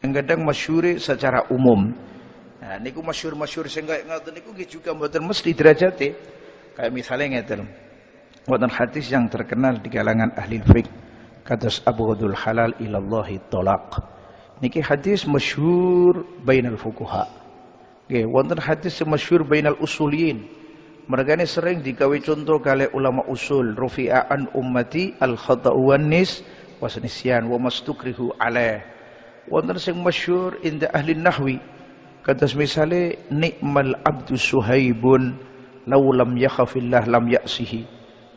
yang kadang masyhur secara umum. Nah, niku masyhur-masyhur sing kaya ngoten niku nggih juga mboten mesti derajate. Kayak misalnya ngeten. Wonten hadis yang terkenal di kalangan ahli fiqh kados abghadul halal ilallahi talaq. Niki hadis masyhur bainal fuqaha. Nggih, wonten hadis masyhur bainal usuliyin. Mergane sering digawe contoh kali ulama usul, rufi'a an ummati al khata'u wan nis wasnisyan wa mastukrihu alaih. Wonten sing masyhur inda ahli nahwi kados misale nikmal abdu suhaibun law lam yakhafillah lam ya'sihi.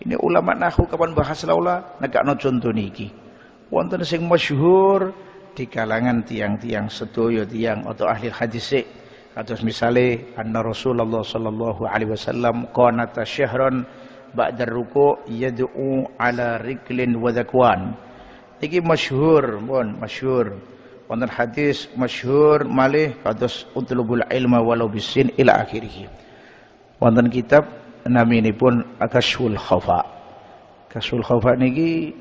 Ini ulama nahwu kapan bahas laula negakno contoh niki. Wonten sing masyhur di kalangan tiang-tiang sedaya tiang atau ahli hadis kados misale anna Rasulullah sallallahu alaihi wasallam qanata syahran ba'da ruku' yad'u ala riklin wa zakwan. Iki masyhur, pun masyhur. Wonten hadis masyhur malih kados utlubul ilma walau bisin ila akhirih. Wonten kitab naminipun Kashful Khafa. Kashful Khafa niki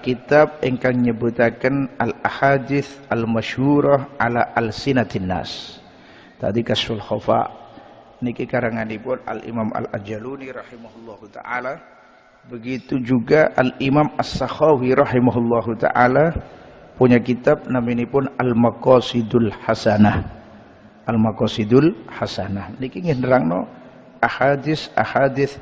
kitab ingkang nyebutaken al ahadits al masyhurah ala alsinatin nas. Tadi Kashful Khafa niki karanganipun al Imam Al Ajaluni rahimahullahu taala. Begitu juga al Imam As-Sakhawi rahimahullahu taala punya kitab naminipun Al-Maqasidul Hasanah. Al-Maqasidul Hasanah. Niki nerangno ahadis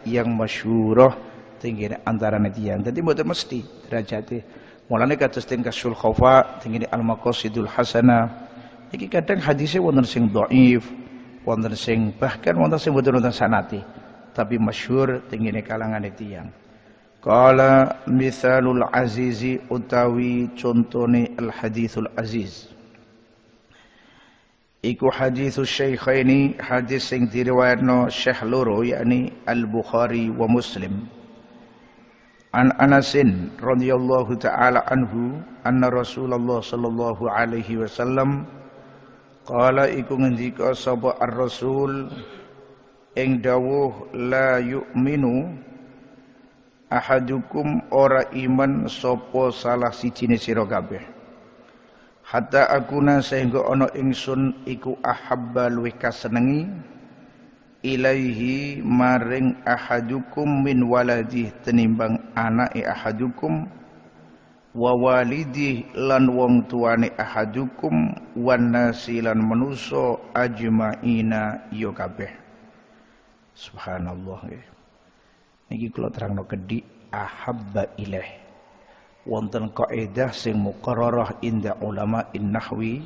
yang masyhurah tinggi antara tiyang. Dadi mboten mesti derajate. Mulane kados ten Kashful Khafa tinggi Al-Maqasidul Hasanah. Iki kadang hadisnya wonten sing dhaif, wonten sing bahkan wonten sing mboten wonten sanate, tapi masyhur tinggi kalangan tiyang. Qala misalul azizi utawi contone al hadithul aziz. Iku haditsus syaikhaini hadis sing diriwayatno Syekh loro yakni Al Bukhari wa Muslim. An Anasin radhiyallahu taala anhu anna Rasulullah sallallahu alaihi wasallam qala iku ngendika sapa ar-rasul ing dawuh la yu'minu ahadukum ora iman sapa salah sijine sira kabeh hatta akuna sehingga ana ingsun iku ahabba luwih kasenengi ilaihi maring ahadukum min waladih tenimbang anake ahadukum wa walidih lan wong tuane ahadukum wan nasi lan manusa ajmaina ya kabeh. Subhanallah. Niki kula terangno kedhi ahabba ilaih. Wonten kaidah sing muqarrarah inda ulama nahwi,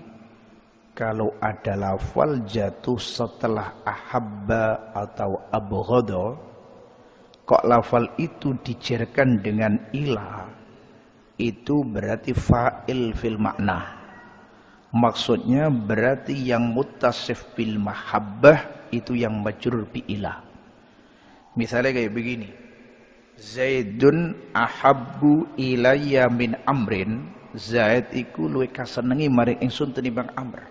kalau ada lafal jatuh setelah ahabba atau abghadha, kok lafal itu dijerkan dengan ila, itu berarti fa'il fil makna. Maksudnya berarti yang muttasif bil mahabbah itu yang majrur bi ila. Misalnya kayak begini, Zaidun ahabbu ilayya min amrin. Zaid iku luwih kasenengi maring ingsun tinimbang Amr.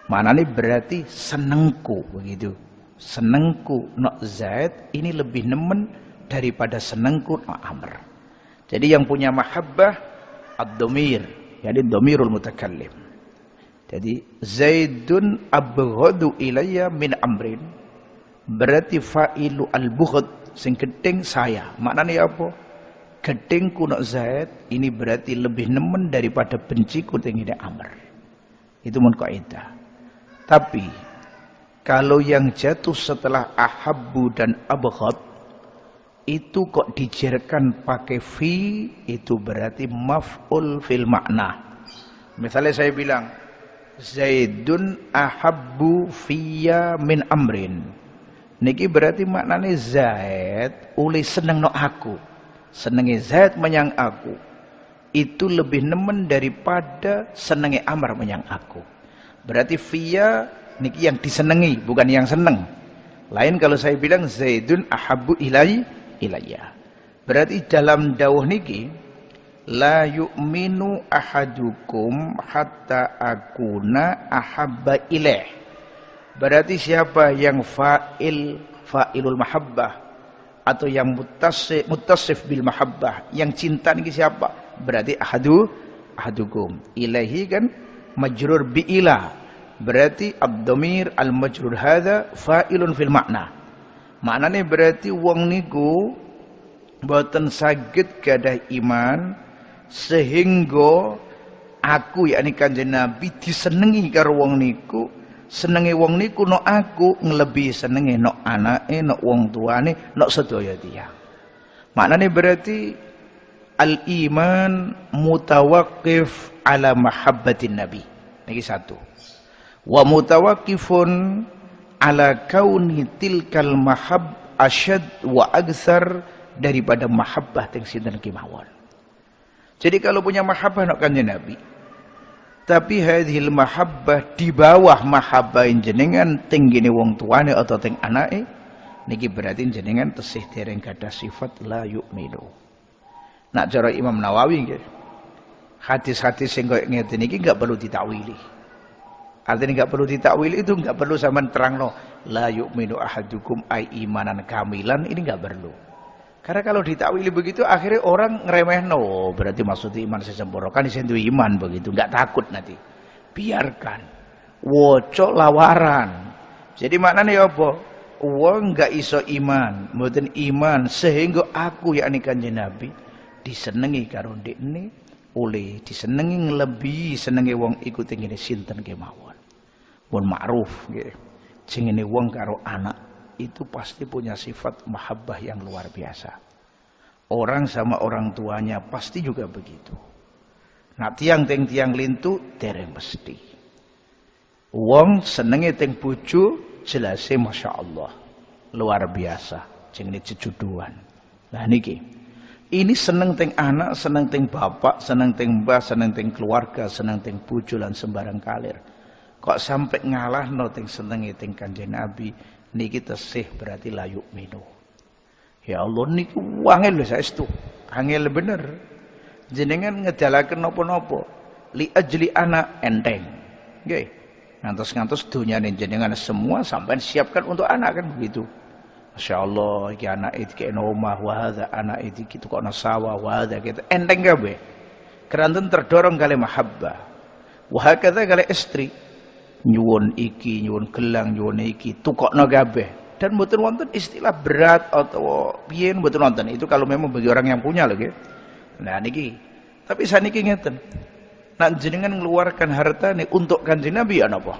Maknane berarti senengku begitu. Senengku nok Zaid ini lebih nemen daripada senengku nok Amr. Jadi yang punya mahabbah ad-dhamir, yani dhamirul mutakallim. Jadi Zaidun abghadu ilayya min amrin. Berarti fa'ilu al-bughd sing gedeng saya. Maknanya apa? Gedengku nak Zaid ini berarti lebih nemen daripada benciku tengene Amr. Itu mun kaidah. Tapi kalau yang jatuh setelah ahabbu dan abghad itu kok dijerkan pakai fi, itu berarti maf'ul fil makna. Misalnya saya bilang Zaidun ahabbu fiyya min amrin. Niki berarti maknanya Zaid uli seneng no aku. Senenge Zaid menyang aku. Itu lebih nemen daripada senenge Amr menyang aku. Berarti fiyya niki yang disenengi, bukan yang seneng. Lain kalau saya bilang Zaidun ahabbu ilayya. Berarti dalam dawuh niki la yu'minu ahadukum hatta akuna ahabba ilaih. Berarti siapa yang fa'ilul mahabbah atau yang muttasif bil mahabbah, yang cinta ini siapa? Berarti ahadukum. Ilahi kan majrur bi ila. Berarti ad-dhamir al-majrur hadza fa'ilun fil makna. Maknane berarti wong niku boten saged gadah iman sehingga aku yakni Kanjeng Nabi disenengi karo wong niku, senenge wong niku no aku nglebihi senenge no anake, no wong tuane, no sedaya tiyang. Maknane berarti al-iman mutawaqqif ala mahabbatin nabi. Niki satu. Wa mutawaqqifun ala kauni tilkal mahab asyad wa aktsar daripada mahabbah teng sinten kemawon. Jadi kalau punya mahabbah nok Kanjeng Nabi, tapi hadhil mahabbah di bawah mahabbah jenengan tenggine wong tuane atau teng anake, niki berarti jenengan tesih dereng gadah sifat la yu'minu. Nak cara Imam Nawawi nggih. Hadis-hadis sing koyo ngeten iki enggak perlu ditakwili. Artinya enggak perlu ditakwili itu enggak perlu sampean terangno la yu'minu ahadukum ai imanan kamilan, ini enggak perlu. Karena kalau ditakwili begitu akhirnya orang ngeremehno, berarti maksudnya iman sesempurna kan iso iman begitu, enggak takut nanti. Biarkan. Woco lawaran. Jadi maknanya apa? Wong enggak iso iman, mboten iman sehingga aku yakni Kanjeng Nabi disenengi karo ndekne, oleh disenengi nglebihi senenge wong iku tengene sinten kemawon. Pun ma'ruf nggih. Jenenge wong karo anak itu pasti punya sifat mahabbah yang luar biasa. Orang sama orang tuanya pasti juga begitu. Nah tiang lintu dereng mesti. Wong senenge teng bojo jelase Masya Allah luar biasa. Jenenge jejuduan. Nah niki. Ini seneng teng anak, seneng teng bapak, seneng teng mbah, seneng teng keluarga, seneng teng bojo lan sembarang kalir. Kok sampai ngalahno teng senenge teng Kanjeng Nabi, niki tesih berarti la yu'minu. Ya Allah niki wangel lho saestu. Angel bener. Jenengan ngedalaken napa-napa li ajli anak enteng. Nggih. Ngantos-ngantos dunyane jenengan semua sampean siapkan untuk anak kan begitu. Masya Allah, iki anak iki kena omah, wa hadza anak iki tukokno sawah, wa hadza gitu. Enteng kabeh. Keranten terdorong kali mahabbah. Wa hakadza kali istri. Nyuwun iki, nyuwun gelang, nyuwun iki, tukokno kabeh. Dan mboten wonten istilah berat atau piye mboten wonten. Itu kalau memang bagi orang yang punya lho nggih. Nah niki. Tapi saniki ngeten. Nak jenengan ngeluarkan harta nih untuk Kanjeng Nabi ya napa?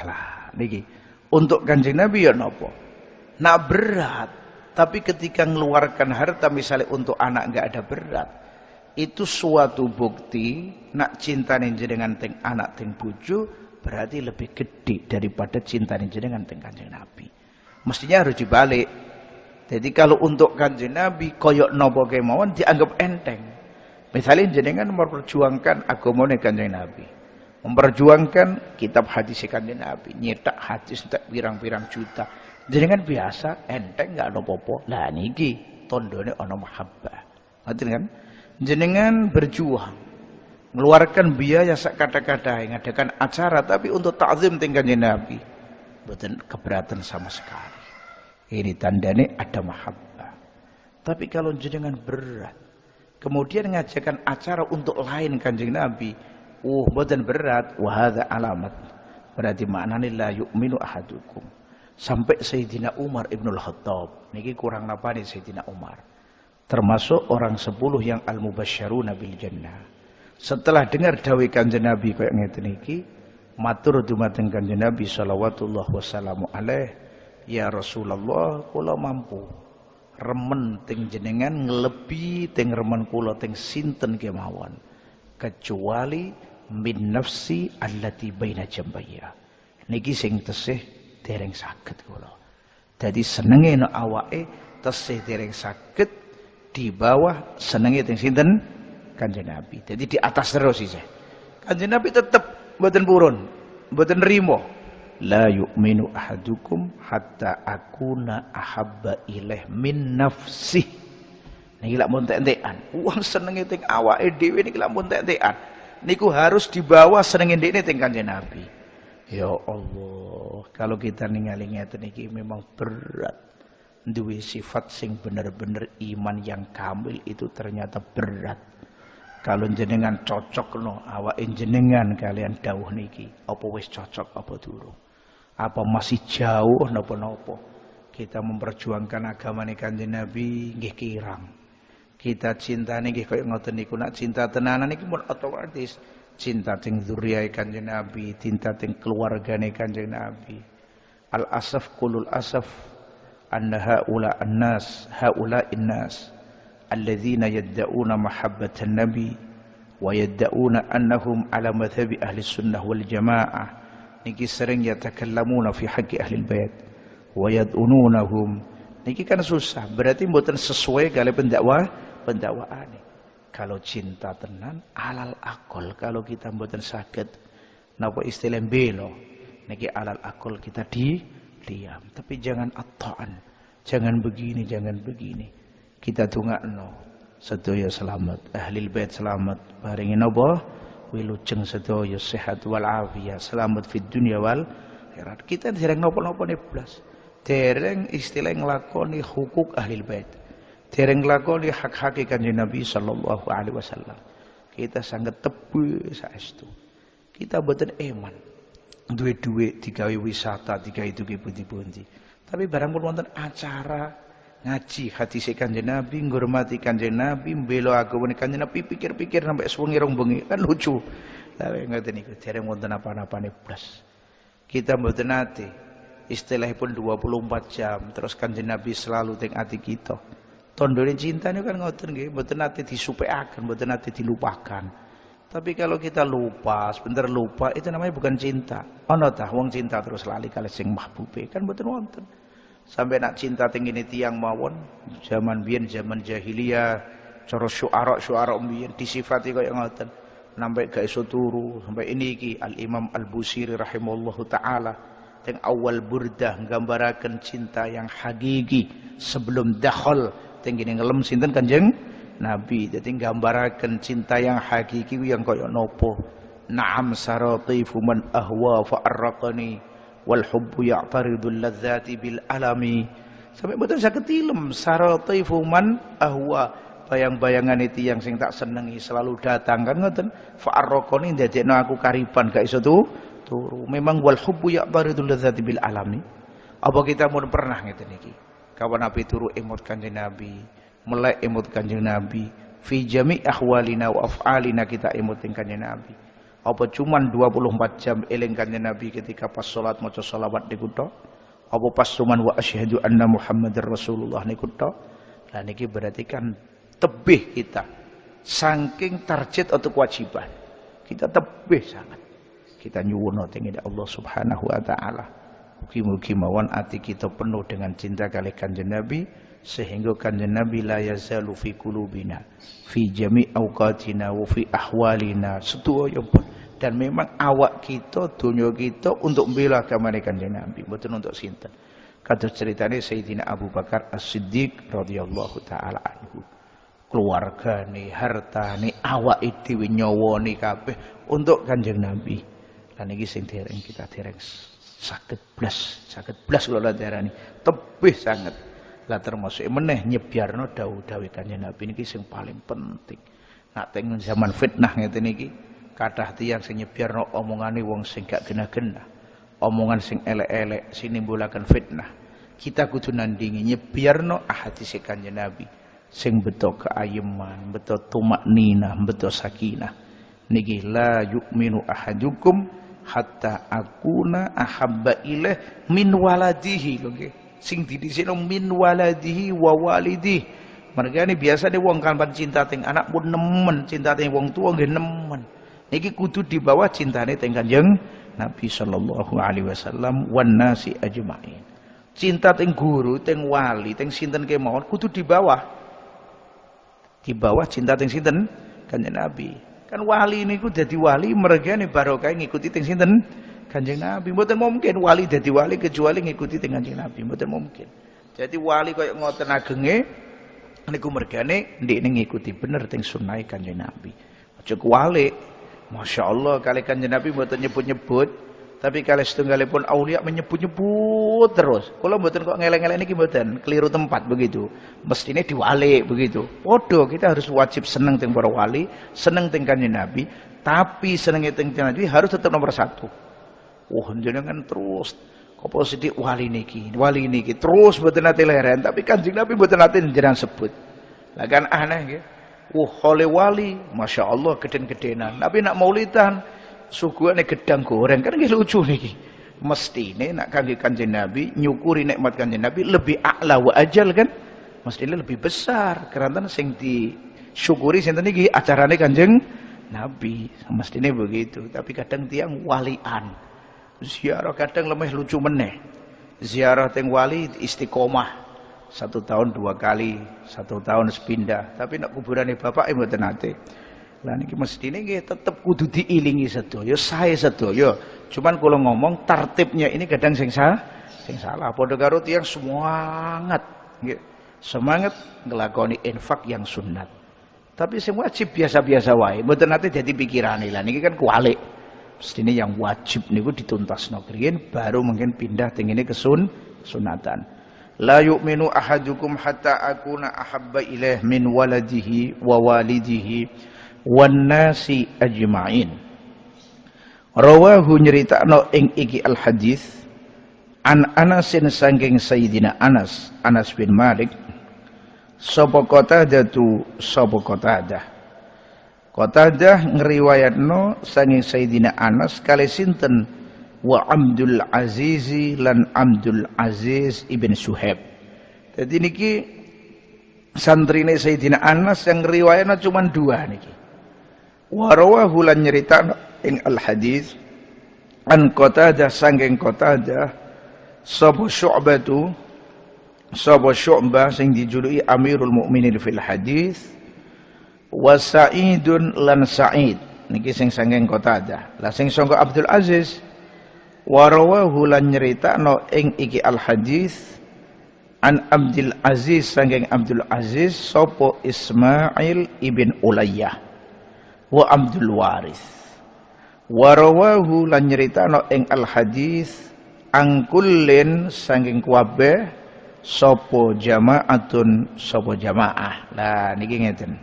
Alah, niki. Untuk Kanjeng Nabi ya napa? Nak berat, tapi ketika ngeluarkan harta misalnya untuk anak nggak ada berat, itu suatu bukti nak cinta jenengan teng anak teng bojo berarti lebih gede daripada cinta jenengan teng Kanjeng Nabi. Mestinya harus dibalik. Jadi kalau untuk Kanjeng Nabi koyok nopo kemauan dianggap enteng. Misalnya jenengan memperjuangkan agamane Kanjeng Nabi, memperjuangkan kitab hadis Kanjeng Nabi, nyetak hadis tak pirang-pirang juta. Jenengan biasa enteng nggak ada apa-apa. Lah niki tondone ana mahabbah. Ngerti kan? Jenengan berjuang mengeluarkan biaya sak kata-kata ngadakan acara tapi untuk takzim teng Kanjeng Nabi mboten keberatan sama sekali. Ini tandane ada mahabbah. Tapi kalau jenengan berat kemudian ngajakan acara untuk lain Kanjeng Nabi, mboten berat, wa hadza alamat. Berarti maknane la yu'minu ahadukum. Sampai Sayyidina Umar Ibnul Khattab. Niki kurang napani Sayyidina Umar. Termasuk orang 10 yang al-mubasysyaruna bil jannah. Setelah dengar dawuh Kanjeng Nabi kaya ngeten iki, matur dumateng Kanjeng Nabi sallallahu wasallamu alaih, ya Rasulullah, kula mampu remen teng jenengan nglebi teng remen kula teng sinten kemawon, kecuali min nafsi allati baina jambayya. Niki sing tesih dereng saged kula. Dadi senenge nek awake tesih dereng saged di bawah senenge teng sinten Kanjeng Nabi. Jadi di atas terus isih. Kanjeng Nabi tetep mboten purun, mboten nrimo. La yu'minu ahadukum hatta akuna ahabba ilaih min nafsih. Niki lak mun entek-entekan. Wong senenge teng awake dhewe niki lak mun entek-entekan. Niku harus dibawa senenge ndekne teng Kanjeng Nabi. Ya Allah, kalau kita ningali ngeten iki memang berat. Duwe sifat sing bener-bener iman yang kamil itu ternyata berat. Kalau jenengan cocok no, awak jenengan kalian dawuh niki, apa wis cocok apa durung? Apa masih jauh napa-napa? Kita memperjuangkan agama Kanjeng Nabi nggih kirang. Kita cintane nggih kaya ngoten niku, nak cinta tenanan iki pun otomatis cinta teng zuriyae Kanjeng Nabi, cinta teng keluargane Kanjeng Nabi. Al asaf qulul asaf anna haula an-nas alladzina yadda'una mahabbatan nabi wa yadda'una annahum ala madhhabi ahli sunnah wal jamaah. Niki sering yatakallamuna fi haqqi ahli bait wa yad'ununahum. Niki kan susah, berarti mboten sesuai kali pendakwaane. Kalau cinta tenan alal akol, kalau kita mboten saged napa istilah belo niki alal akol kita diam, tapi jangan at-ta'an, jangan begini, jangan begini. Kita dongakno sedaya selamat, ahli bait selamat, paringi napa wilujeng sedaya sehat wal afiyah, selamat fid dunya wal akhirat. Kita dereng napa-napa blas, dereng istilah nglakoni hukuk ahli bait, dereng nglakoni hak-hak Kanjeng Nabi sallallahu alaihi wasallam. Kita sangat tebu saestu. Kita boten eman duwe dhuwit digawe wisata, digawe duwe pundi-pundi. Tapi barang pun wonten acara ngaji hadis Kanjeng Nabi, ngurmati Kanjeng Nabi, mbela agama Kanjeng Nabi, pikir-pikir sampai sewengi rong bengi, kan lucu. Lah ngoten niku dereng wonten apa-apane blas. Kita mboten nate istilahipun 24 jam terus Kanjeng Nabi selalu teng ati kita. Tondone cinta niku kan ngoten nggih, mboten nate disupekaken, mboten nate dilupakan. Tapi kalau kita lupa, sebentar lupa, itu namanya bukan cinta. Ana tah wong cinta terus lali kalih sing mahbube, kan mboten wonten. Sampai nak cinta tinggi tiang mawon, zaman biyen zaman jahiliyah, cara syuara biyen disifati kaya ngoten. Sampai gak iso turu, sampai ini iki Al-Imam Al-Busiri rahimahullahu taala teng awal burdah nggambaraken cinta yang hakiki sebelum dakhal teng gini ngelem sinten Kanjeng Nabi. Jadi nggambaraken cinta yang hakiki yang kaya nopo. Na'am saratifu man ahwa fa'arraqani wal hubbu ya'taridul ladzati bil alami. Sampai betul saya ketilem saratifu man ahwa, bayang-bayangan itu yang sing tak senengi selalu datang kan ngoten. Fa'arraqani ndadekno aku kariban gak iso turu. Memang wal hubbu ya'taridul ladzati bil alami. Apa kita mun pernah ngeten iki? Kawan Nabi turu emot Kanjeng Nabi, melek emot Kanjeng Nabi, fi jami' ahwalina wa af'alina kita emot Kanjeng Nabi. Apa cuman 24 jam eling Kanjeng Nabi ketika pas salat maca selawat niku tok? Apa pas cuman wa asyhadu anna Muhammadar Rasulullah niku tok? Lah niki berarti kan tebih kita saking target atau kewajiban. Kita tebih sangat. Kita nyuwun teng Allah Subhanahu wa taala. Mugi-mugi mawon ati kita penuh dengan cinta kali Kanjeng Nabi, sehingga Kanjeng Nabi la yazalu fi qulubina fi jami' awqatina wa fi ahwalina sedaya pun. Dan memang awak kita, dunia kita untuk membela agama Kanjeng Nabi, mboten untuk sinten. Kados ceritane Sayyidina Abu Bakar As-Siddiq radhiyallahu taala anhu. Keluargane, hartane, awake dhewe nyawani kabeh untuk Kanjeng Nabi. Lan iki sing dereng kita dereng saged blas kula darani tebih sangat. Lah termasuk meneh nyebiarno dawuh-dawuh Kanjeng Nabi niki sing paling penting. Nak teng zaman fitnah ngeten iki, kathah tiyang sing nyebiarno omongane wong sing gak genah-genah. Omongan sing elek-elek sing nimbulaken fitnah. Kita kudu nandingi nyebiarno ahadits Kanjeng Nabi sing beto keayeman, beto tumakninah, beto sakinah. Niki la yu'minu ahadukum hatta akuna ahabba ilaih min waladihi lho nggih. Sing didhisikno min waladihi wa walidihi. Mergane biasane wong kan cinta teng anak pun nemen, cinta teng wong tua nggih nemen. Niki kudu di bawah cintane teng Kanjeng Nabi sallallahu alaihi wasallam wan nasi ajmain. Cinta teng guru, teng wali, teng sinten kemawon kudu di bawah. Di bawah cinta teng sinten Kanjeng Nabi. Kan wali niku dadi wali mergane barokah ngikuti teng sinten Kanjeng Nabi. Mboten mungkin wali dadi wali kecuali ngikuti teng Kanjeng Nabi, mboten mungkin. Jadi wali kaya ngoten agenge niku mergane ndekne ngikuti bener teng sunah Kanjeng Nabi. Aja kuwalik. Masyaallah kali Kanjeng Nabi mboten nyebut-nyebut Tapi kalau setunggalipun aulia menyebut-nyebut terus. Kalau mboten kok ngeleng-ngeleng niki mboten, keliru tempat begitu. Mestine diwalik begitu. Podo kita harus wajib seneng teng para wali, seneng teng Kanjeng Nabi, tapi seneng teng Nabi harus tetap nomor satu. Jenengan terus apa sithik wali niki terus mboten nate leren, tapi Kanjeng Nabi mboten nate jenengan sebut. Lah kan aneh nggih. Oleh wali, Masya Allah geden-gedenan. Tapi nak maulidan suguhane gedang goreng kan nggih lucu niki. Mestine nak kangge Kanjeng Nabi nyukuri nikmat Kanjeng Nabi lebih a'la wa ajal kan? Mestine lebih besar karena sing disyukuri sinten niki acarane Kanjeng Nabi. Mestine begitu. Tapi kadang tiang walian. Ziarah kadang lemeh lucu meneh. Ziarah teng wali istiqomah. 1 tahun 2 kali, 1 tahun sepindah. Tapi nak kuburane bapak mboten nate. Lah niki mestine nggih tetep kudu diilingi sedaya, sae sedaya. Cuman kula ngomong tertibnya ini kadang sing salah. Padha karo tiyang semangat nggih. Semangat nglakoni infak yang sunat. Tapi sing wajib biasa-biasa wae, mboten nate dadi pikirane. Lah niki kan kualik. Mestine yang wajib niku dituntasno kriyen baru mungkin pindah teng ngene sunatan. La yu'minu ahadukum hatta akuna ahabba ilaih min waladihi wa walidihi wan nasi ajma'in. Rawahu nyeritakno ing iki al hadis an Anasin sangking Sayyidina Anas bin Malik sapa Qatadah ngriwayatno sangking Sayyidina Anas kali sinten wa Abdul Aziz lan Abdul Aziz ibn Suhaib. Jadi niki santrine Sayyidina Anas yang riwayatna cuma 2 niki. Wa rawahu lan nyeritakno ing al hadis an Qatadah sangking Qatadah sapa Syu'bah sing dijuluki Amirul Mukminin fil hadis wa Sa'idun lan Sa'id niki sing sangking Qatadah. Lah sing sangka Abdul Aziz wa rawahu lan nyeritakno ing iki al hadis an Abdul Aziz sangking Abdul Aziz sapa Ismail ibn Ulayyah wa Abdul Waris wa rawahu lan nyeritakno ing al hadis angkullin sangking kabeh sapa jamaatun sapa jamaah. Lah niki ngeten.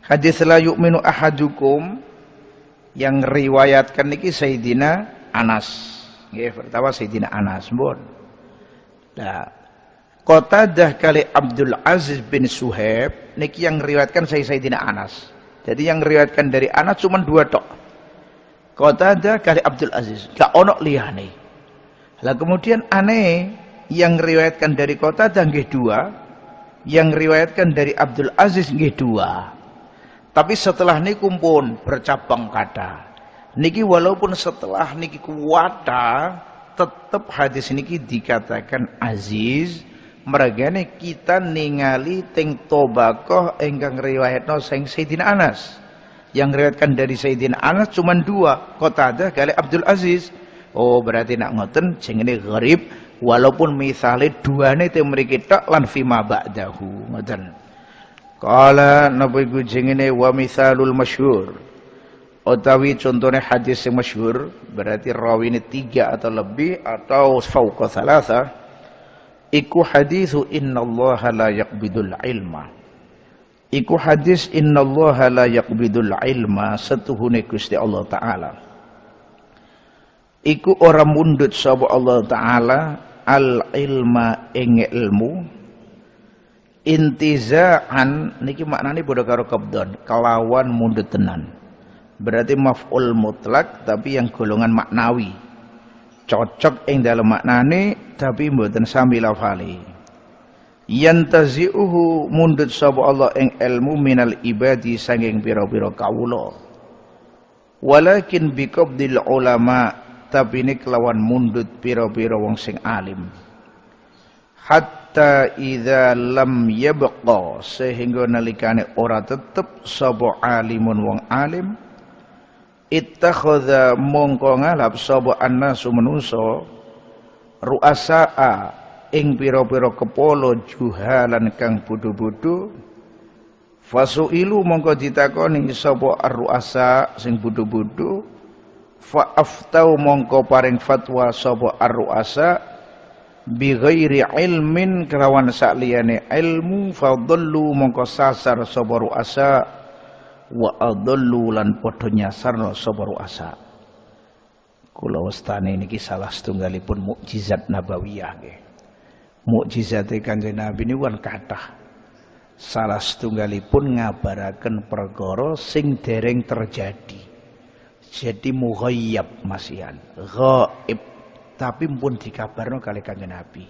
Hadis la yu'minu ahadukum yang riwayatkan niki Sayyidina Anas. Nggih, pertama Sayyidina Anas pun. Nah, Qatadah kali Abdul Aziz bin Suhaib niki yang riwayatkan Sayyidina Anas. Jadi yang riwayatkan dari Anas cuma 2 tok. Qatadah kali Abdul Aziz, gak ono liyane. Lah kemudian aneh yang riwayatkan dari Qatadah nggih 2, yang riwayatkan dari Abdul Aziz nggih 2. Tapi setelah niku pun bercabang kata. Niki walaupun setelah niki kuwata tetap hadis niki dikatakan aziz mergane kita ningali teng tobakoh ingkang riwayatno sing Sayyidina Anas. Yang riwayatkan dari Sayyidina Anas cuma 2, Qatadah kali Abdul Aziz. Oh berarti nak ngoten jenenge gharib walaupun misale 2 te mriki tok lan fima ba'dahu ngoten. Qala napa iku jenenge wa misalul masyhur. Utawi contohnya hadis yang masyhur berarti rawi ini 3 atau lebih atau fauqa 3. Iku hadisu innallaha la yaqbidul ilma. Iku hadis innallaha la yaqbidul ilma setuhune Gusti Allah taala. Iku ora mundut sapa Allah taala al ilma ing ilmu intizaan niki maknane padha karo qabdon kelawan mundut tenan. Berarti maf'ul mutlak tapi yang golongan maknawi. Cocok ing dalam maknane tapi mboten sami lafali. Yantazi'uhu mundut sapa Allah ing ilmu minal ibadi sanging pira-pira kawula. Walakin biqabdil ulama tapi ini kelawan mundut pira-pira wong sing alim. Hatta idza lam yabqa sehingga nalikane ora tetep sapa alimun wong alim ittakhadha mongko ngalap sapa annasu manusa ru'asaa ing pira-pira kepala juhalan kang bodho-bodho fasuilu mongko ditakoni sapa ar-ru'asa sing bodho-bodho fa aftau mongko paring fatwa sapa ar-ru'asa bi ghairi ilmin kelawan sakliyane ilmu fadallu mongko sasar sapa ru'asa wa adallu lan padha nyasarna sapa ru'asa. Kula wastane niki salah setunggalipun mukjizat nabawiyah nggih. Mukjizate Kanjeng Nabi niku kan kathah. Salah setunggalipun ngabaraken perkara sing dereng terjadi. Jadi mughayyab masihan, ghaib, tapi pun dikabarno kali Kanjeng Nabi.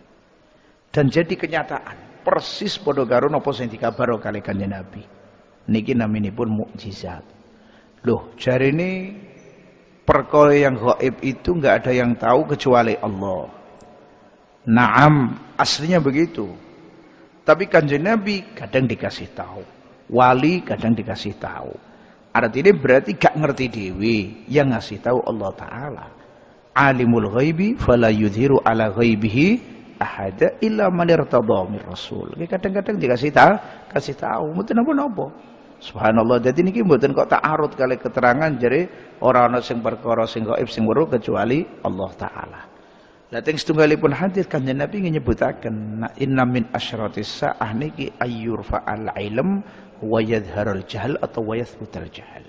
Dan jadi kenyataan, persis padha karo napa sing dikabarno kali Kanjeng Nabi. Niki naminipun mukjizat. Loh, jarine perkara yang ghaib itu enggak ada yang tahu kecuali Allah. Naam, aslinya begitu. Tapi Kanjeng Nabi kadang dikasih tahu, wali kadang dikasih tahu. Artinya berarti gak ngerti dewi, yang ngasih tahu Allah Ta'ala. Alimul ghaibi fala yudhiru ala ghaibihi ahada illa man irtada mir rasul. Kadang-kadang dikasih tahu, kasih tahu, mboten napa-napa. Subhanallah, jadi niki mboten kok ta'arud kali keterangan jare ora ana sing perkara sing gaib sing weruh kecuali Allah Ta'ala. Lah teng setunggalipun hadis Kanjeng Nabi nyebutaken inna min asyratis saah niki ayyurfa'al ilm wa yadhharul jahl atau wa yathbutul jahl.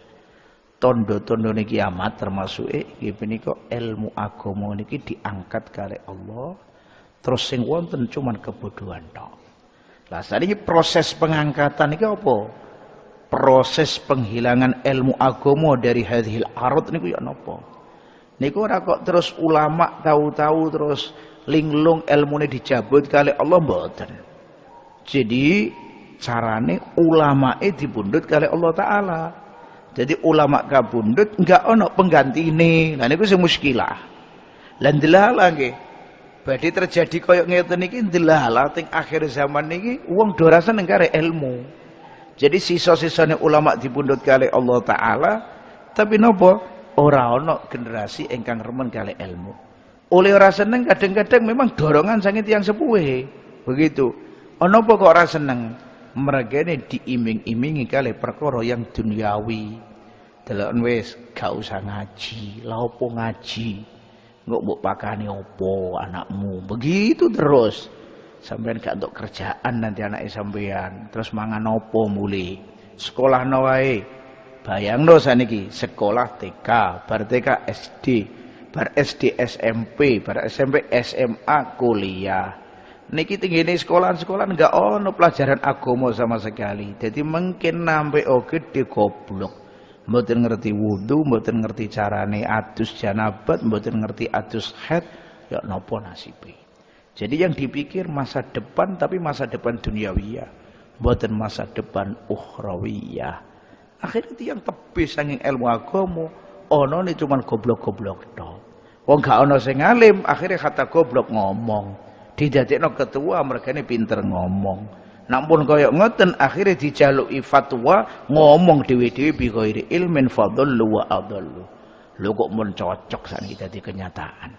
Tondo-tondone kiamat termasuk nggih menika ilmu agama niki diangkat kali Allah terus sing wonten cuman kebodohan tok. Lah saniki proses pengangkatan niki apa? Proses penghilangan ilmu agama dari hadhil arad niku ya napa? Niku ora kok terus ulama tahu-tahu terus linglung ilmune dicabut kali Allah mboten. Jadi carane ulamae dibundut kali Allah Ta'ala. Jadi ulama kabundut enggak ono penggantine. Lah niku sing muskilah. Lah ndelala nggih. Badhe terjadi kaya ngeten iki ndelala teng akhir zaman niki wong do rasa neng kare ilmu. Jadi sisa-sisane ulama dibundut kali Allah Ta'ala, tapi napa? Ora ana generasi ingkang remen kali ilmu. Oleh ora seneng kadang-kadang memang dorongan saking tiyang sepuhe. Begitu. Ana apa kok ora seneng? Mergane diiming-imingi kali perkara yang duniawi. Delok wis gak usah ngaji. Lah opo ngaji? Engko mbok pakani opo anakmu? Begitu terus. Sampeyan gak entuk kerjaan nanti anake sampeyan. Terus mangan opo mule? Sekolahno wae. Bayangno saniki sekolah TK, bar TK SD, bar SD SMP, bar SMP SMA kuliah. Niki tinggine sekolahan-sekolahan enggak ono pelajaran agama sama sekali. Jadi mungkin nampe gede goblok. Mboten ngerti wudu, mboten ngerti carane adus janabat, mboten ngerti adus haid, ya napa nasibe. Jadi yang dipikir masa depan tapi masa depan duniawiyah, mboten masa depan ukhrawiyah. Akhirnya tiyang tebis saking ilmu agama, ono nih cuman goblok-goblok tok. Wong gak ono sing alim, akhirnya kata goblok ngomong. Didadekno ketua mergane pinter ngomong. Nampun kaya ngoten akhirnya dijaluki fatwa ngomong dhewe-dhewe bi ghairi ilmin fadallu wa adallu. Lho kok mun cocok sakniki dadi kenyataan.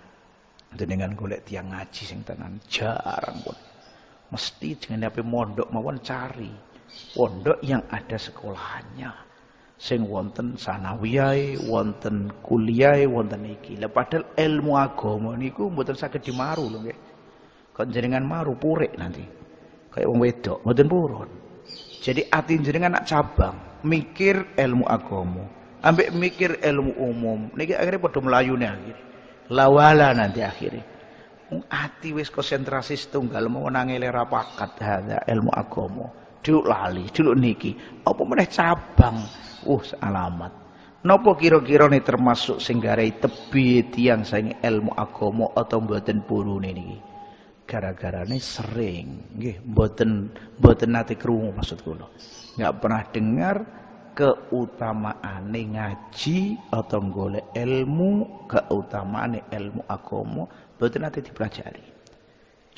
Dengan golek tiyang ngaji sing tenan jarang pun. Mesti jenenge ape mondok mawon cari pondok yang ada sekolahannya. Sing wonten sanawiyah, wonten kuliah, wonten iki. Lah padahal ilmu agama niku mboten saged dimaru lho nggih. Kon jenengan maru purik nanti. Kayak wong wedok mboten purun. Jadi ati jenengan nak cabang mikir ilmu agama, ambek mikir ilmu umum. Niki akhirnya padha mlayune akhire. Lawala nanti akhirnya. Ati wis konsentrasi setunggal mau nangele ra pakat hadza ilmu agama. Duluk lali, duluk niki. Apa meneh cabang? Alamat. Napa kira-kira nih termasuk sing garai tebih tiyang saking ilmu agama atau mboten purune niki? Gara-garane sering nggih mboten nate krungu maksud kula. Enggak pernah dengar keutamaane ngaji atau golek ilmu, keutamaane ilmu agama mboten nate dipelajari.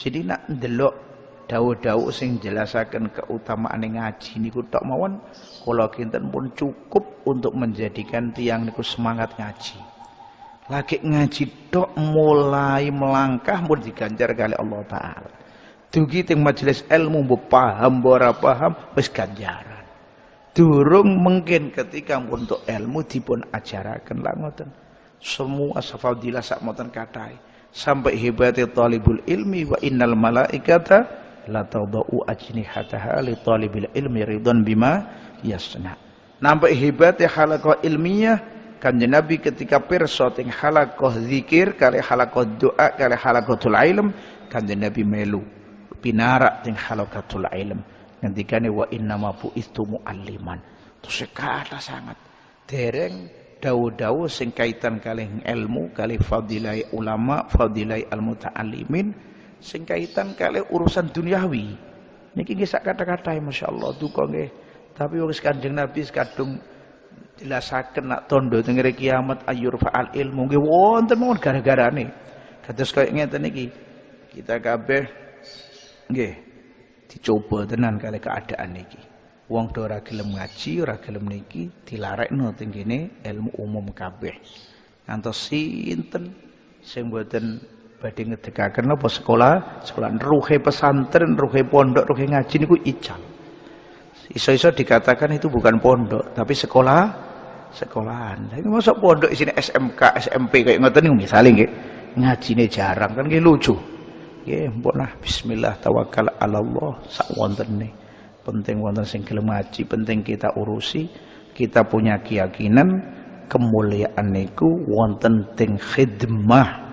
Jadi nak ndelok dawuh-dawuh sing jelasaken keutamaan ngaji niku tok mawon kula kinten pun cukup untuk menjadikan tiang niku semangat ngaji. Lagi ngaji tok mulai melangkah pun diganjar kali Allah Ta'ala. Dugi teng majelis ilmu mbok paham ora paham wis ganjaran. Durung mungkin ketika untuk ilmu dipun ajaraken lah ngoten. Semua fadilah sak moten kathah. Sampai hebatnya talibul ilmi wa innal malaikata la tadau ajnihataha li talibil ilmi ridwan bima yasna. Nampak hebatnya halaqah ilmiah Kanjeng Nabi ketika pirsa teng halaqah zikir kali halaqah doa kali halaqatul ilm Kanjeng Nabi melu pinarak teng halaqatul ilm ngendikane wa innama bu'istu mualliman. Terus kata sangat dereng dawu-dawu sing kaitan kalih ilmu kalih fadilai ulama fadilai almuta'allimin sing kaitan kalih urusan duniawi niki nggih sak kata-kata masyaallah duka nggih tapi wis Kanjeng Nabi kadung jelasaken nak tondo teng kiamat ayur fa'al ilmu nggih wonten mawon gara-garane kados kaya ngeten iki kita kabeh nggih dicoba tenan kalih keadaan niki. Wong do ora gelem ngaji, ora gelem niki dilarekno teng kene ilmu umum kabeh. Ngantos sinten sing mboten badhe ngedekaken apa sekolah ruhe pesantren, ruhe pondok, ruhe ngaji niku ical. Iso-iso dikatakan itu bukan pondok, tapi sekolahan. Tapi masuk pondok isine SMK, SMP kayak ngoten niku misale nggih. Ngajine jarang kan nggih lucu. Nggih, mpun bismillah tawakkal ala Allah sak wontene. Penting wonten sing gelem ngaji, penting kita urusi. Kita punya keyakinan kemuliaan niku wonten teng khidmah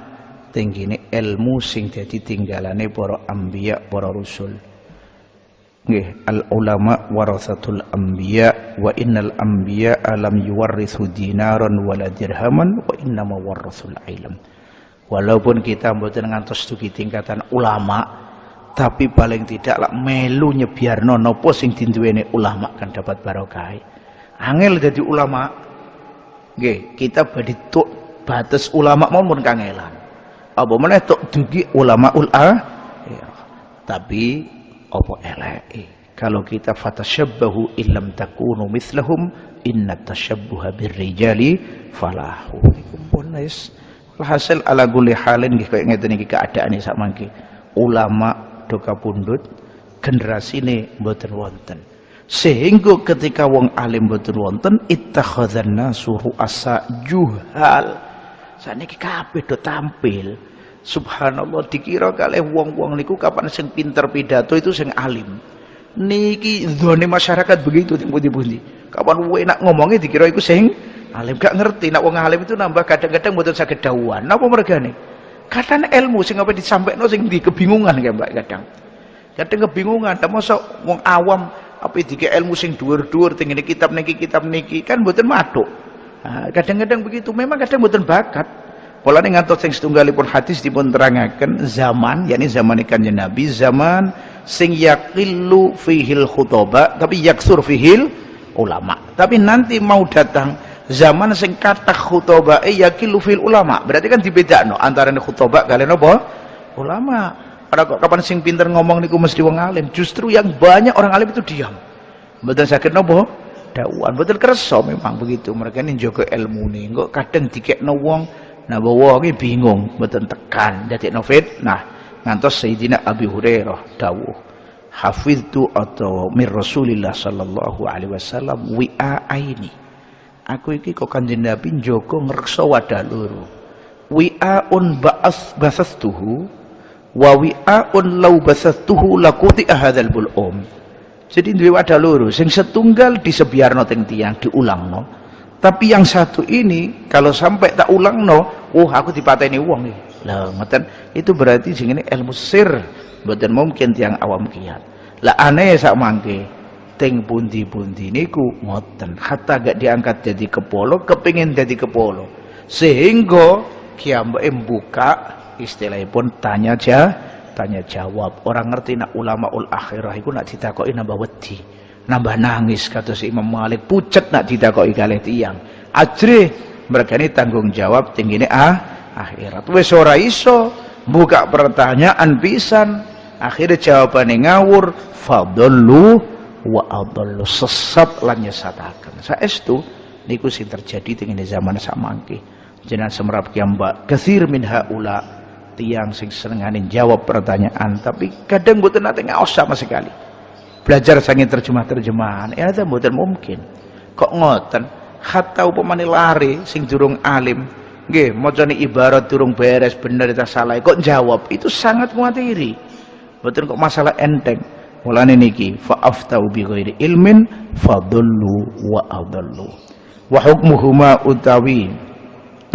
teng kene ilmu sing dadi tinggalane para anbiya, para rasul. Nggih, al ulama warasatul anbiya wa innal anbiya alam yuwarrithu dinaran wala dirhaman wa innama warasul ilm. Walaupun kita mboten ngantos dugi tingkatan ulama, tapi paling tidak lah melu nyebiarno napa sing dinduweni ulama kan dapat barokah. Angel dadi ulama. Nggih, kita badhe tok batas ulama mun kangelan. Apa meneh tok dugi ulamaul ya. Tapi apa eleke? Kalau kita fatashabbahu illam takunu mithlahum inna tashabbuha birrijali falahu. Iku pun wis hasil ala kulli halin nggih kaya ngeten iki keadaane sak mangke. Ulama doka pundut generasine mboten wonten sehingga ketika wong alim mboten wonten ittakhadzanna suhu asa juhal saniki kabeh do tampil subhanallah dikira kalih wong-wong niku kapan sing pinter pidato itu sing alim niki dzone masyarakat begitu teng pundi-pundi kapan enak ngomongnya dikira iku sing alim gak ngerti nek wong alim itu nambah kadang-kadang mboten saged dawuhan napa mergane kadang ilmu sing apa disampaikan sing di kebingungan ya Mbak kadang kebingungan termasuk wong awam apa dike ilmu sing dhuwur-dhuwur teng ngene kitab niki kan mboten mathuk kadang-kadang begitu memang kadang mboten bakat polane ngantos sing setunggalipun hadis dipun terangaken zaman yakni zaman Kanjeng Nabi zaman sing yaqillu fihil khutaba tapi yaksur fihil ulama tapi nanti mau datang zaman sing kathah khutbah yaqilu fil ulama berarti kan dibedakno antara khutbah kalian apa ulama ora kok kapan sing pinter ngomong niku mesti wong alim justru yang banyak orang alim itu diam mboten saged napa dakwaan mboten kersa memang begitu mereka ini njaga ilmune kok kadang dikekno wong nah wong bingung mboten tekan dadekno fitnah ngantos Sayyidina Abi Hurairah dawuh hafiztu atau mir Rasulillah sallallahu alaihi wasallam wi'aini aku iki kok Kanjeng Nabi njaga ngreksa wadah loro. Wi'aun basastuhu wa wi'aun law basastuhu laquti hadzal bulum. Jadi duwe wadah loro, sing setunggal disebiarno teng tiyang diulangno. Tapi yang satu ini kalau sampai tak ulangno, aku dipateni wong iki. Lah ngoten, itu berarti sing ini ilmu sir, mboten mungkin tiyang awam kiat. Lah aneh sak mangke. Teng pundi-pundi niku ngoten hatta gak diangkat jadi kepolo kepingin jadi kepolo sehingga kiambake buka istilahipun tanya jawab orang ngerti nak ulamaul akhirah iku nak ditakoki nambah wedi nambah nangis kata si Imam Malik pucet nak ditakoki kalih tiyang ajre mergane tanggung jawab tingine akhirat wis ora iso buka pertanyaan pisan akhirnya jawabane ngawur fadallu wa adallu sesat lan nyesataken saestu niku sing terjadi teng zaman samangke jenengan semrap kiambak katsir min haula tiyang sing senengane jawab pertanyaan tapi kadang mboten nate ngaos sama sekali belajar sange terjemahan itu mboten mungkin kok ngoten hatta upamane lare sing durung alim nggih macane ibarat durung beres bener ta salah kok jawab itu sangat muatiri mboten kok masalah enteng mulane niki fa aftau bi ghairi ilmin fadullu wa adallu wa hukmuhuma utawi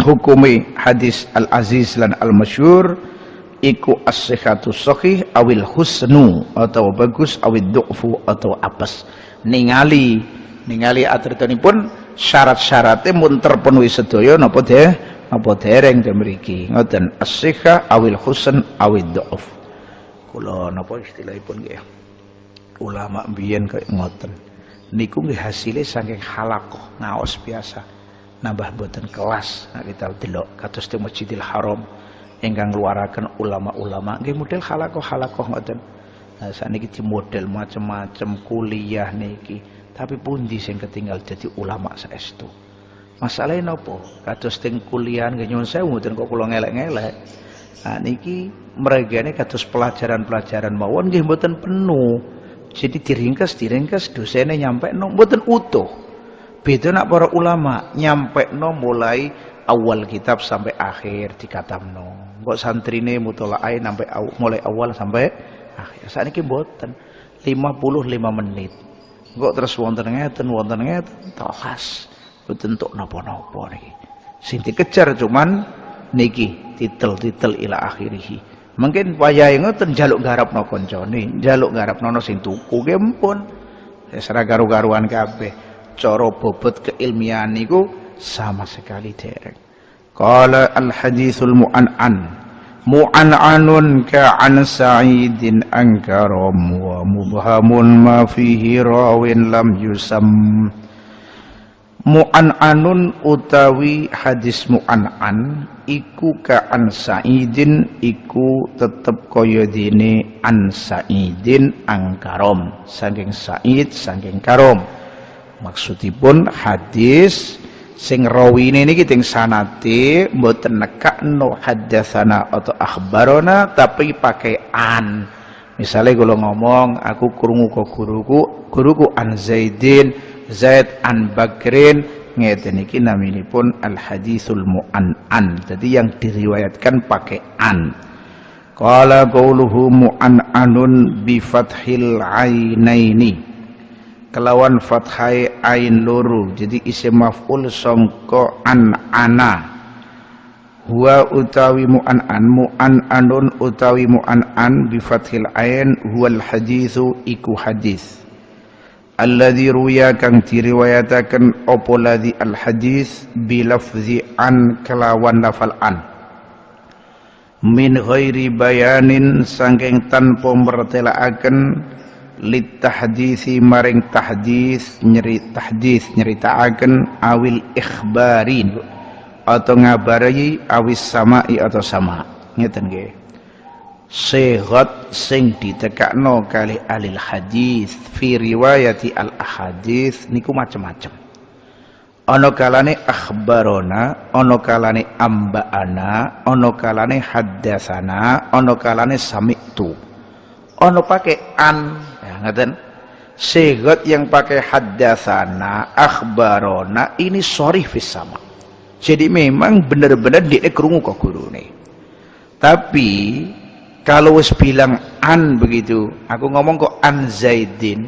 hukumi hadis al aziz lan al masyhur iku as-sihhatu sahih awil husnu atau bagus awid du'fu atau apes ningali aturipun syarat-syaratnya mun terpenuhi sedaya napa dereng mriki ngoten as-sihha awil husn awid du'uf kula napa istilahipun nggih ulama mbiyen kaya ngoten niku nggih hasile saking halaqah ngaos biasa nambah boten kelas nek kita delok kados teng Masjidil Haram ingkang ngluaraken ulama-ulama nggih model halaqah ngoten nah sakniki model macam-macam kuliah niki tapi pundi sing ketinggal jadi ulama saestu masalahnya napa kados teng kuliah nggih nyuwun sewu mboten kok kula ngelek-ngelek nah niki mregane kados pelajaran-pelajaran mawon nggih mboten penuh jadi diringkes dosene nyampekno mboten utuh beda nak para ulama nyampekno mulai awal kitab sampai akhir dikatamno kok santrine mutolaae sampai mulai awal sampai akhir sakniki mboten 55 menit kok terus wonten ngeten telas mboten entuk napa-napa niki sing dikejar cuman niki titel ila akhirih mungkin wayahe ngoten njaluk garapno kancane njaluk garapno sing tuku nggih ampun wis ora garu-garuan kabeh cara bobot keilmiahan niku sama sekali dereng qala al haditsul mu'an'anun ka'an sa'idin ankaram wa mubhamun ma fihi rawin lam yusam mu'an'anun utawi hadis mu'an'an iku ka'an sa'idin iku tetep kaya dene an sa'idin angkarom saking sa'id saking karom maksudipun hadis sing rawine niki teng sanate mboten nekakno haddatsana atau akhbarona tapi pakai an misale kula ngomong aku krungu ka guruku an Zaidin Zaid an Bakrin ngeten iki naminipun al haditsul mu'an'an jadi yang diriwayatkan pakai an qala qauluhu mu'an'anun bi fathil ainaini kelawan fathai ain loro jadi isim maf'ul sangka ana huwa utawi mu'an'anun utawi mu'an'an bi fathil ain huwal haditsu iku hadis alladzi ruya kang diriwayataken apa ladzi al hadis bi lafzi an kelawan lafal an min ghairi bayanin saking tanpa mertelaaken lit tahdisi maring tahdis nyeritaaken awil ikhbarin atau ngabari awis samai atau sama ngeten nggih sighat sing ditekakno kali alil hadis fi riwayati al ahadits niku macam-macam ana kalane akhbarona ana kalane ambaana ana kalane haddatsana ana kalane sami'tu ana pakai an ngeten sighat yang pakai haddatsana akhbarona ini sharih fis sama jadi memang benar-benar dia krungu kok gurune tapi kalau wis bilang an begitu aku ngomong kok an Zaidin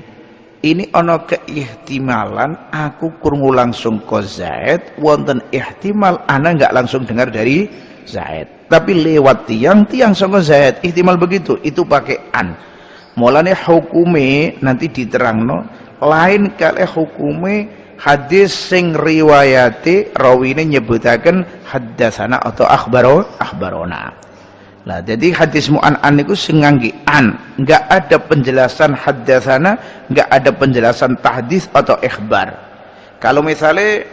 ini ana keihtimalan aku krungu langsung ke Zaid wonten ihtimal ana enggak langsung dengar dari Zaid tapi lewat tiang sangka Zaid ihtimal begitu itu pakai an mulane hukume nanti diterangno lain kali hukume hadis sing riwayate rawine nyebutaken haddatsana atau akhbarona lah jadi hadis mu'an'an niku sing ngangge an enggak ada penjelasan haddatsana enggak ada penjelasan tahdits atau ikhbar kalau misalnya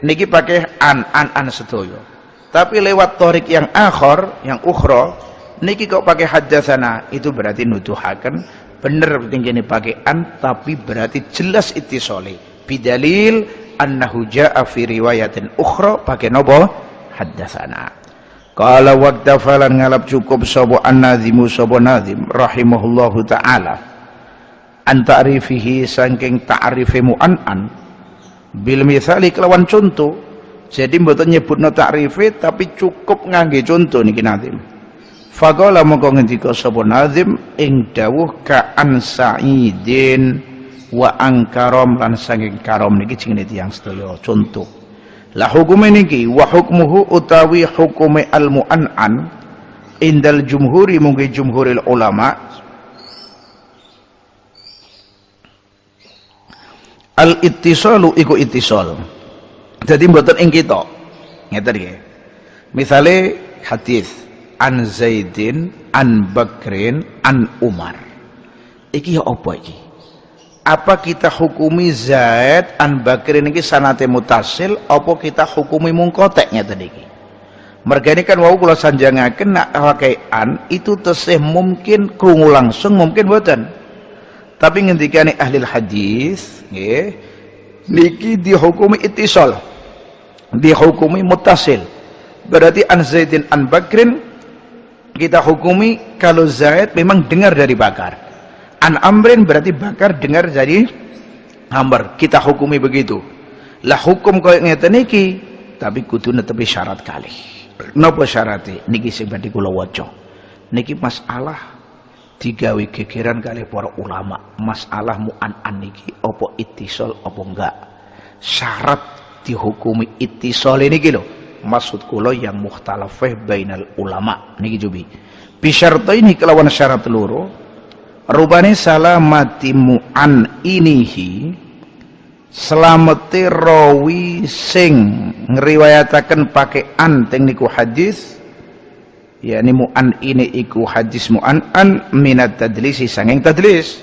niki pakai an sedaya tapi lewat torik yang akhir yang ukhra niki kok pakai haddatsana itu berarti nuduhaken bener tingene pakai an tapi berarti jelas ittisali bidalil annahu jaa fi riwayatin ukhra pakai napa haddatsana qala waqtafalan ngalap cukup sapa an-nazimu sapa nazim rahimahullahu taala an ta'rifihi saking ta'rife mu'an'an bil misali kelawan contoh Jadi mboten nyebutno takrife tapi cukup ngangge contoh niki nazim. Faqala mongko ngendika sapa nazim ing dawuh ka'an sa'idin wa angkarom lan saking karom niki jenenge tiyang sedaya contoh. La hukume niki wa hukmuhu utawi hukume al mu'an'an indal jumhuri mungki jumhuril ulama al ittisalu iku ittisal. Jadi mboten ing kita. Ngeten nggih. Misale hadis an Zaidin an Bakrin an Umar. Iki ya apa iki? Apa kita hukumi Zaid an Bakrin iki sanate mutasil apa kita hukumi mungkotek ngeten iki? Mergane kan wau kula sanjangaken nak pakai an itu tesih mungkin krungu langsung mungkin mboten. Tapi ngendikane ahli hadis nggih niki dihukumi ittisal. Dihukumi mutasil. Berarti an Zaidin an Bakrin kita hukumi kalau Zaid memang dengar dari Bakar. An Amrin berarti Bakar dengar dari Amr. Kita hukumi begitu. Lah hukum koyo ngeten iki tapi kudu netepi syarat kali. Napa syarate? Niki sing badhe kula waca. Niki masalah digawe gegeran kali para ulama. Masalah mu'an niki apa ittisal apa enggak. Syarat dihukumi ittisal niki lho. Maksud kula yang mukhtalafah bainal ulama niki jubi. Bisyartaini kelawan syarat loro. Rubane salamati mu'an inihi selamete rawi sing ngriwayataken pake an teng niku hadis yakni mu'an ini iku hadis mu'an minat tadlisi sanging tadlis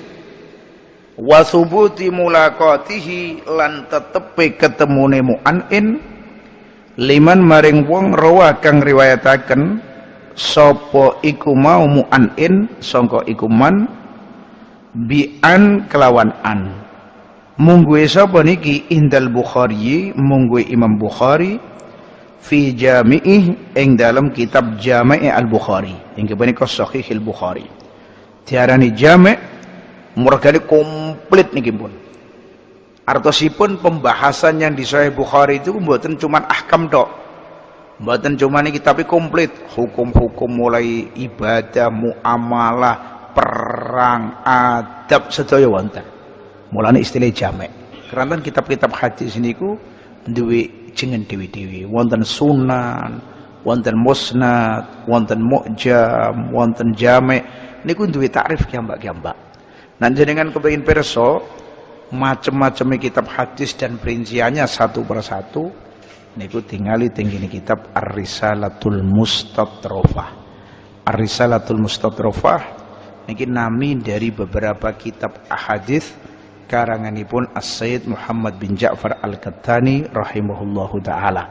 wa thubuti mulaqatihi lan tetepe ketemune mu'anin liman maring wong rawa kang riwayataken sapa iku mau mu'anin sangka iku man bi an kelawan an mungguhe sapa niki indal Bukhari mungguhe Imam Bukhari fi jami'ih ing dalam kitab Jami' al-Bukhari inggih punika Sahih al-Bukhari diarani Jami' mergane komplit niki pun artosipun pembahasan yang di Sahih Bukhari itu mboten cuman ahkam tok mboten cuman iki tapi komplit hukum-hukum mulai ibadah muamalah perang adab sedaya wonten mulane istilah jamek. Keranten kitab-kitab hadis niku duwe jeneng dewi-dewi. Wonten sunan, wonten musnad, wonten mu'jam, wonten jamek. Niku duwe takrif kiambak-kiambak. Nah jenengan kepengin pirsa macam-macam kitab hadis dan perinciannya satu persatu niku tingali tenggene kitab Ar-Risalatul Mustadrofah. Ar-Risalatul Mustadrofah niki nami dari beberapa kitab ahadits karanganipun As-Sayyid Muhammad bin Ja'far Al-Qattani rahimahullahu taala.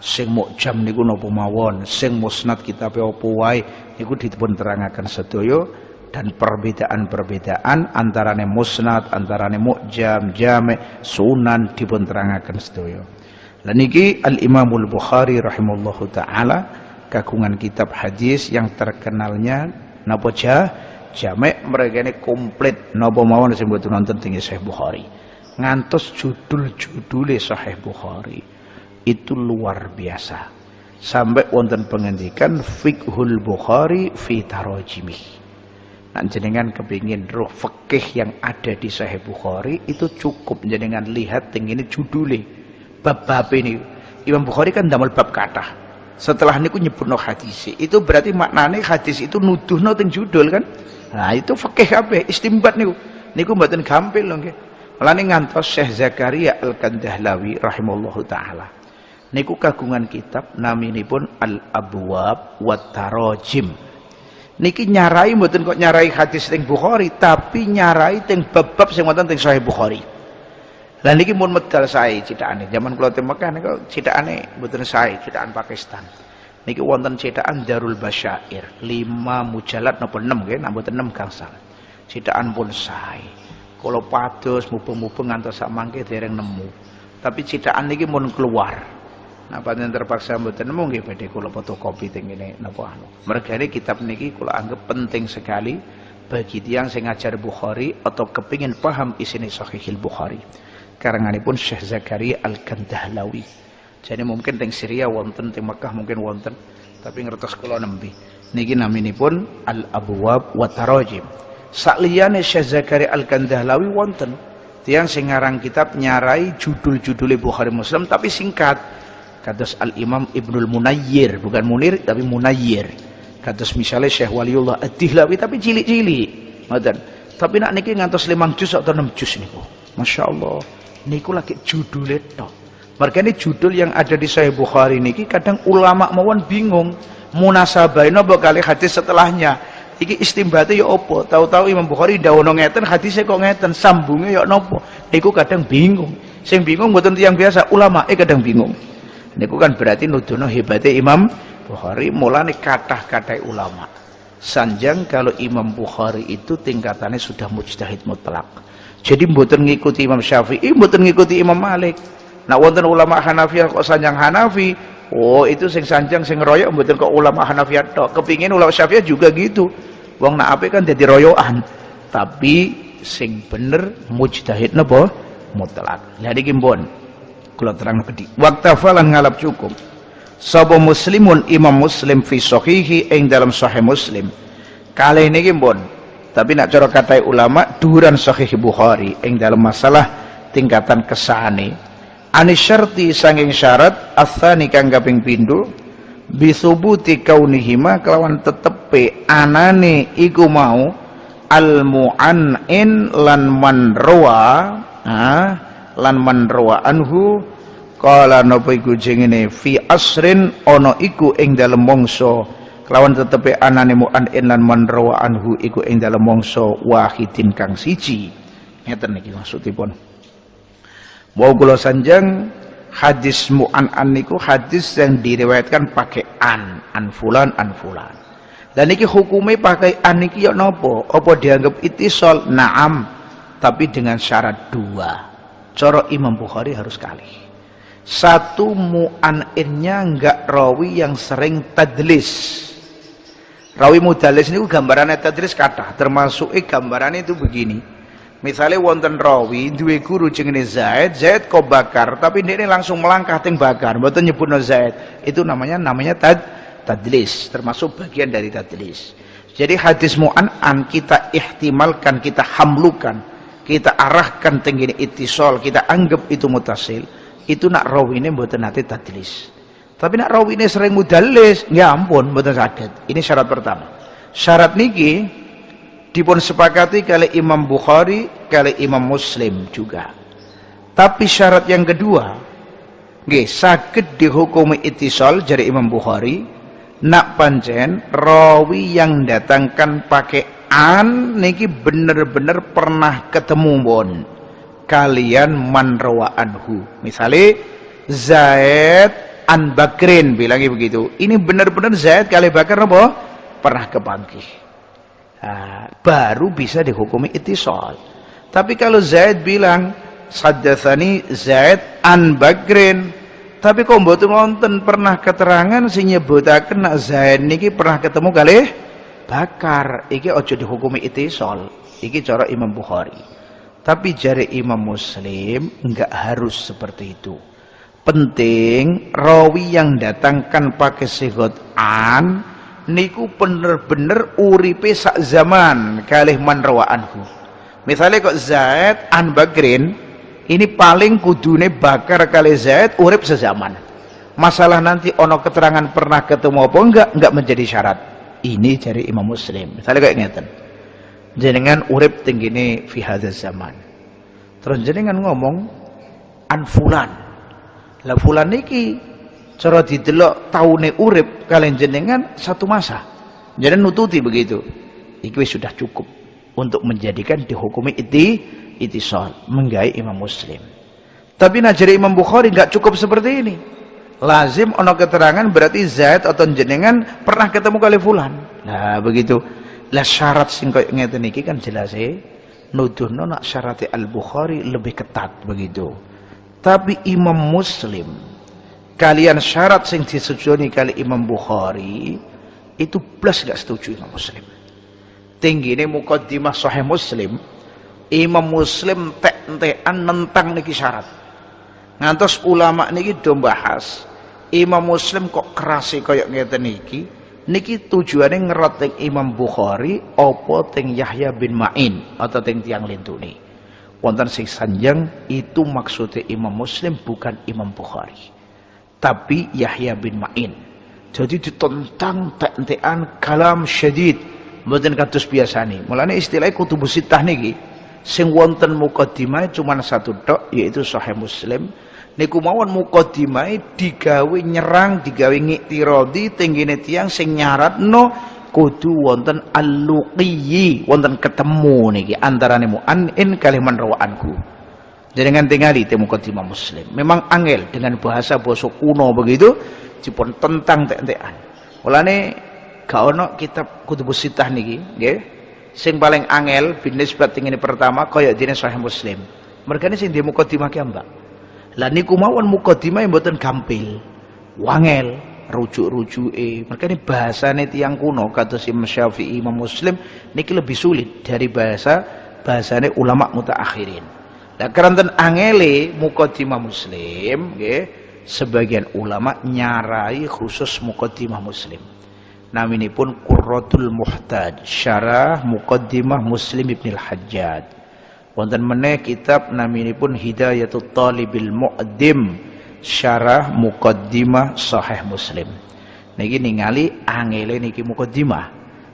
Sing mu'jam niku napa mawon, sing musnad kitabe apa wae niku dipun terangaken sedaya dan perbedaan-perbedaan antarane musnad, antarane mu'jam, jami', sunan dipun terangaken sedaya. Lan niki Al-Imamul Bukhari rahimahullahu taala kagungan kitab hadis yang terkenalnya napa jamek mereka komplit napa mawon sing mboten nonton teng Sahih Bukhari ngantos judul-judule Sahih Bukhari itu luar biasa sampai wonten pengendikan fiqhul Bukhari fi tarajimih. Nah jenengan kepingin roh fikih yang ada di Sahih Bukhari itu cukup jenengan lihat teng ini judule bab-bab ini. Imam Bukhari kan damel bab kathah setelah niku nyebutno hadis itu berarti maknane hadis itu nuduhno teng judul kan. Nah itu fikih kabeh istimbat niku. Niku mboten gampil lho nggih. Mulane ngantos Syekh Zakaria Al-Kandahlawi rahimallahu taala. Niku kagungan kitab naminipun Al-Abwab wat Tarajim. Niki nyarai mboten kok nyarai hadis teng Bukhari, tapi nyarai teng bab-bab sing wonten teng Sahih Bukhari. Lah niki mun medal sae citakane. Zaman kula teng Mekah niku citakane mboten sae, citakan Pakistan. Niki wonten cetakan Darul Basyair 5 mujalad napa 6 nggih napa 6 gangsal. Cetakan pun sae. Kula pados mubeng-mubeng ngantos sak mangke dereng nemu. Tapi cetakan niki mun keluar. Nah panjenengan terpaksa mboten nemu nggih badhe kula fotokopi teng ngene napa anu. Mergane kitab niki kula anggap penting sekali bagi tiyang sing ngajar Bukhari atau kepingin paham isine Sahih Bukhari. Karanganipun Syekh Zakaria Al-Kandahlawi. Jadi mungkin teng Syria wonten, teng Mekah mungkin wonten, tapi ngertos kula nembe. Niki naminipun Al-Abwab wa Tarajim. Sakliyane Syekh Zakaria Al-Kandahlawi wonten tiyang sing ngarang kitab nyarai judul-judule Bukhari Muslim tapi singkat. Kados Al-Imam Ibnul Munayyir, bukan Munir tapi Munayyir. Kados misalnya Syekh Waliullah Ad-Dihlawi tapi cilik-cilik. Ngoten. Tapi nak niki ngantos 5 juz atau 6 juz niku. Masya Allah. Niku lagi judule tok. Makanya judul yang ada di Sahih Bukhari niki kadang ulama mawon bingung munasabahin apa kali hadis setelahnya. Iki istimbate ya apa? Tahu-tahu Imam Bukhari dawono ngeten, hadisnya kok ngeten, sambungnya ya napa? Niku kadang bingung. Sing bingung mboten tiyang biasa, ulama kadang bingung. Niku kan berarti nuduno hebate Imam Bukhari, mulane kathah-kathah ulama. Sanjang kalau Imam Bukhari itu tingkatannya sudah mujtahid mutlak. Jadi mboten ngikuti Imam Syafi'i, mboten ngikuti Imam Malik. Nah wonten ulama Hanafiyah kok sanjang Hanafi, oh itu sing sanjang sing royok mboten kok ulama Hanafiyah tok. Kepingin ulama Syafi'iyah juga gitu. Wong nak ape kan dadi royokan. Tapi sing bener mujtahid napa? Mutlak. Lah niki mpun kula terang kedhi. Waqtafalan ngalap cukup. Sapa muslimun Imam Muslim fi sahihi ing dalam Sahih Muslim. Kalih niki mpun. Tapi nak cara katai ulama duran Sahih Bukhari ing dalam masalah tingkatan kesahane. Anisyarti sanging syarat atsani kang kaping pindho bisubuti kaunihima kelawan tetepe anane iku mau al mu'an'in lan man rawa anhu kala napa iku jengene fi asrin ana iku ing dalem mangsa kelawan tetepe anane mu'an'in lan man rawa anhu iku ing dalem mangsa wahidin kang siji. Ngeten niki maksudipun. Mau kula sanjang hadis mu'an'an niku hadis yang diriwayatkan pakai an fulan. Dan niki hukumnya pakai an niki ya napa? Apa dianggap ittisal? Naam, tapi dengan syarat 2. Cara Imam Bukhari harus kali. 1 mu'an'innya enggak rawi yang sering tadlis. Rawi mudallis niku gambarannya tadlis kathah, termasuk gambarannya itu begini. Misalnya wonten rawi duwe guru jenenge Zaid kok bakar tapi ini langsung melangkah teng bakar mboten nyebutno Zaid. Itu namanya tadlis, termasuk bagian dari tadlis. Jadi hadis mu'an'an kita ihtimalkan, kita hamlukan, kita arahkan tenggine ittisal, kita anggap itu mutasil. Itu nak rawine mboten nate tadlis. Tapi nak rawine sering mudallis, ya ampun mboten saged. Ini syarat pertama. Syarat niki dipun sepakati kali Imam Bukhari, kali Imam Muslim juga. Tapi syarat yang kedua, nggih saged dihukumi ittisal jari Imam Bukhari, nak pancen rawi yang datangkan pakai an niki bener-bener pernah ketemu bon kalian man rawa anhu. Misale Zaid an Bakrin bilangi begitu. Ini bener-bener Zaid kali Bakar apa? Pernah kepanggih. Nah, baru bisa dihukumi ittisal. Tapi kalau Zaid bilang haddatsani Zaid an Bakrin, tapi kok mboten wonten pernah keterangan sing nyebutaken nek Zaid niki pernah ketemu kalih Bakar, iki aja dihukumi ittisal. Iki cara Imam Bukhari. Tapi jari Imam Muslim enggak harus seperti itu. Penting rawi yang datangkan pakai sigot an niku bener-bener uripe sak zaman kalih man rawa anhu. Misalnya kok Zaid an Bakrin, ini paling kudune Bakar kalih Zaid urip sezaman. Masalah nanti ono keterangan pernah ketemu apa enggak menjadi syarat. Ini dari Imam Muslim. Misalnya kayak ngeten. Jenengan urip tenggine fi hadzal zaman. Terus jenengan ngomong an fulan. Lah fulan niki cara didelok taune urip kalian jenengan satu masa. Jadi nututi begitu. Iki sudah cukup untuk menjadikan dihukumi ittisal, menggai Imam Muslim. Tapi najari Imam Bukhari enggak cukup seperti ini. Lazim ono keterangan berarti Zaid atau jenengan pernah ketemu kali fulan. Nah, begitu. Lah syarat sing koyo ngeten iki kan jelas nuduhno nak syarat Al-Bukhari lebih ketat begitu. Tapi Imam Muslim kalian syarat sing disetujui kali Imam Bukhari itu plus gak setuju Imam Muslim. Tinggi ini mukaddimah Sahih Muslim, Imam Muslim tek-tekan nentang niki syarat. Ngantos ulama niki do bahas Imam Muslim kok kerasi kaya ngeten niki tujuane ngerot teng Imam Bukhari apa teng Yahya bin Ma'in atau teng tiang lintune. Wonten sing sanjang itu maksudnya Imam Muslim bukan Imam Bukhari. Tapi Yahya bin Ma'in. Jadi ditentang tek-tekan kalam syadid mboten kados biasane. Mulane istilah kutubus sittah niki sing wonten mukadimah cuma satu tok yaitu Sahih Muslim. Niku mawon mukadimah digawe nyerang, digawe ngiktiradi tenggene tiyang sing nyaratno kudu wonten al-luqiyyi, wonten ketemu niki antarane mu'annin kalih man rawaanku. Jangan tingali te mukadimah Muslim. Memang angel dengan bahasa kuno begitu dipun tentang tek-tekan. Mulane gak ono kitab kutubus sittah niki nggih. Sing paling angel binisbat tingene pertama kaya dene Sahih Muslim. Mergane sing di mukadimah ki ambak. Lah niku mawon mukadimah mboten gampil. Wangel rujuk-rujuke. Mergane bahasane tiyang kuno kados Imam Syafi'i, Imam Muslim niki lebih sulit dari bahasane ulama mutaakhirin. Lah keranten angele mukadimah Muslim nggih, sebagian ulama nyarai khusus mukadimah Muslim. Naminipun Qurratul Muhtaj, syarah muqaddimah Muslim Ibn al-Hajjaj. Wonten meneh kitab naminipun Hidayatul Talibil Muqaddim, syarah muqaddimah Sahih Muslim. Niki ningali angele niki muqaddimah.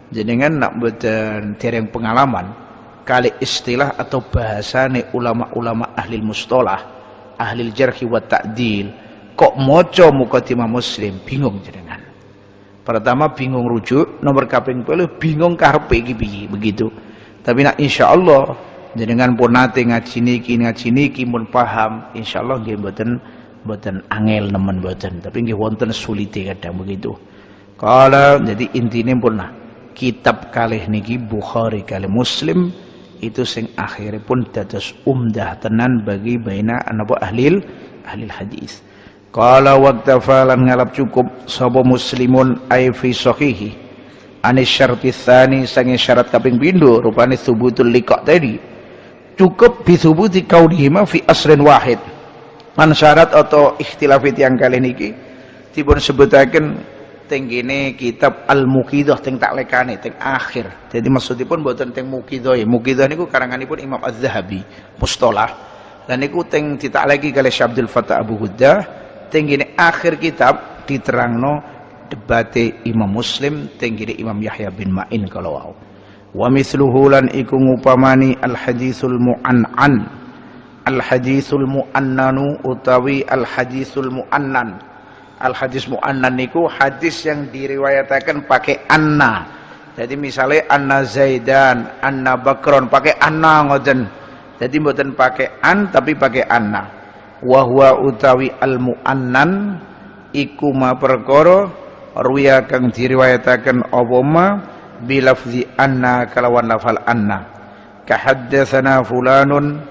Jenengan nak mboten dereng pengalaman kali istilah atau bahasane ulama-ulama ahli mustalah, ahli jarh wa ta'dil, kok maca muqaddimah Muslim bingung jenengan. Pertama bingung rujuk, nomor kaping puluh bingung karepe iki piye begitu. Tapi nak insyaallah jenengan pun nate ngaji niki mun paham, insyaallah nggih mboten angel nemen mboten, tapi nggih wonten sulite kadang begitu. Kala jadi intine pun kitab kalih niki Bukhari kalih Muslim itu sing akhirnya pun dados umdah tenan bagi baina anapa ahli hadis. Qala waqtafa lan ngalap cukup sapa muslimun ay fi sahihi anis syarti tsani sange syarat kaping pindho rupane thubutul liqa tadi cukup bithubuti kaunihima fi asrin wahid. Man syarat atau ikhtilaf yang kali niki dipun sebutaken teng kene kitab Al-Muqidah teng tak lekane teng akhir. Jadi maksudipun mboten teng Muqidah. Muqidah niku karanganipun Imam Az-Zahabi mustalah. Lan niku teng ditakleki kali Syekh Abdul Fattah Abu Huddah. Tenggine akhir kitab diterangno debate Imam Muslim tenggine Imam Yahya bin Ma'in kalau wau. Wa mithluhu lan iku ngupamani al haditsul mu'annan. Al haditsul mu'annanu utawi al haditsul mu'annan. Al hadis mu'annan niku hadis yang diriwayataken pakai anna. Jadi misalnya anna Zaidan, anna Bakron pakai anna ngoten. Jadi mboten pakai an tapi pakai anna. Wa huwa utawi al mu'annan iku ma perkara ruya kang diriwayataken apa ma bilafzi anna kalawan lafal anna ka haddatsana fulanun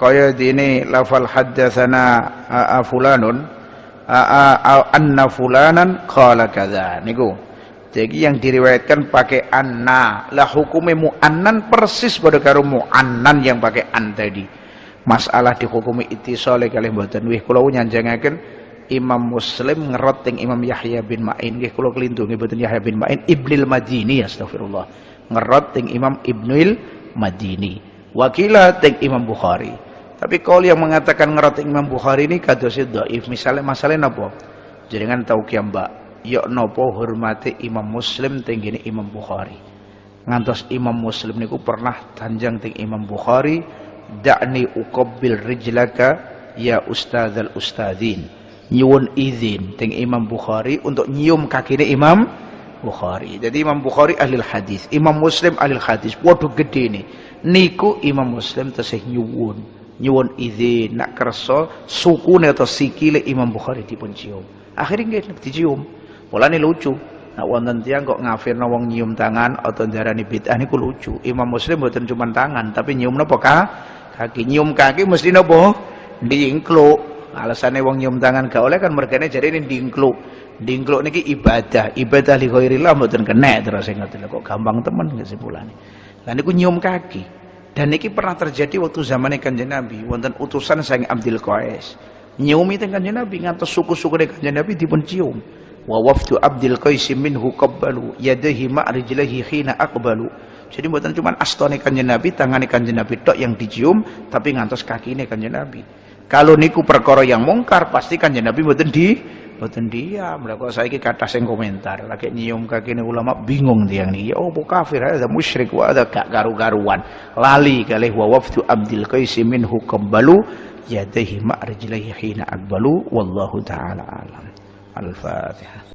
kaya dene lafal haddatsana fulanun anna fulanan qala kadza niku. Jadi yang diriwayatkan pakai anna lah hukume mu'annan persis pada karo mu'annan yang pakai an tadi. Masalah dihukumi ittisal kalih mboten wih kula nyanjangaken Imam Muslim ngerot teng Imam Yahya bin Ma'in nggih kula kelintu nggih mboten Yahya bin Ma'in Ibnul Madini astagfirullah ngerot teng Imam Ibnul Madini wakila teng Imam Bukhari. Tapi kalau yang mengatakan ngerot teng Imam Bukhari ini kadosnya dhaif. Misalnya masalah napa jenengan tau ki mbak yok napa hormate Imam Muslim teng gene Imam Bukhari ngantos Imam Muslim niku pernah tanjang teng Imam Bukhari da'ni uqabbil rijlaka ya ustadzal ustadzin nyuwun izin teng Imam Bukhari untuk nyium kakine Imam Bukhari. Jadi Imam Bukhari ahli hadis, Imam Muslim ahli hadis. Waduh gede nih niku Imam Muslim tesih nyuwun izin nak kersa sukune atau sikile Imam Bukhari dipun cium. Akhirnya nggih dicium. Mulane lucu. Nak wonten tiyang kok ngafirna wong nyium tangan atau darani bid'ah niku lucu. Imam Muslim mboten cuma tangan, tapi nyium napa kaki. Nyium kaki mesti napa? Diingkluk. Alasane wong nyium tangan gak oleh kan mergane jarine diingkluk. Diingkluk niki ibadah li ghairillah mboten kena terus ngoten kok gampang temen kesimpulane. Lah niku nyium kaki. Dan niki pernah terjadi waktu zamane Kanjeng Nabi wonten utusan sang Abdul Qais. Nyiumi teng Kanjeng Nabi ngantos suku-sukune Kanjeng Nabi dipun cium. Wa wafdu Abdul Qais minhu qabbalu yadayhi ma'rijlihi hina aqbalu. Jadi bukan cuma astone Kanjeng Nabi, tangane Kanjeng Nabi tok yang dicium, tapi ngantos kakine Kanjeng Nabi. Kalau niku perkara yang mungkar pasti Kanjeng Nabi mboten diam. Lah kok saiki kathah sing komentar, lagi nyium kakine ulama bingung tiyang niki. Oh, kafir, ada musyrik, ada gak karu-karuan. Lali kalih wa wafdu Abdul Qais minhu qabbalu yadayhi ma'rijlihi hina aqbalu wallahu taala alam. Al-Fatihah.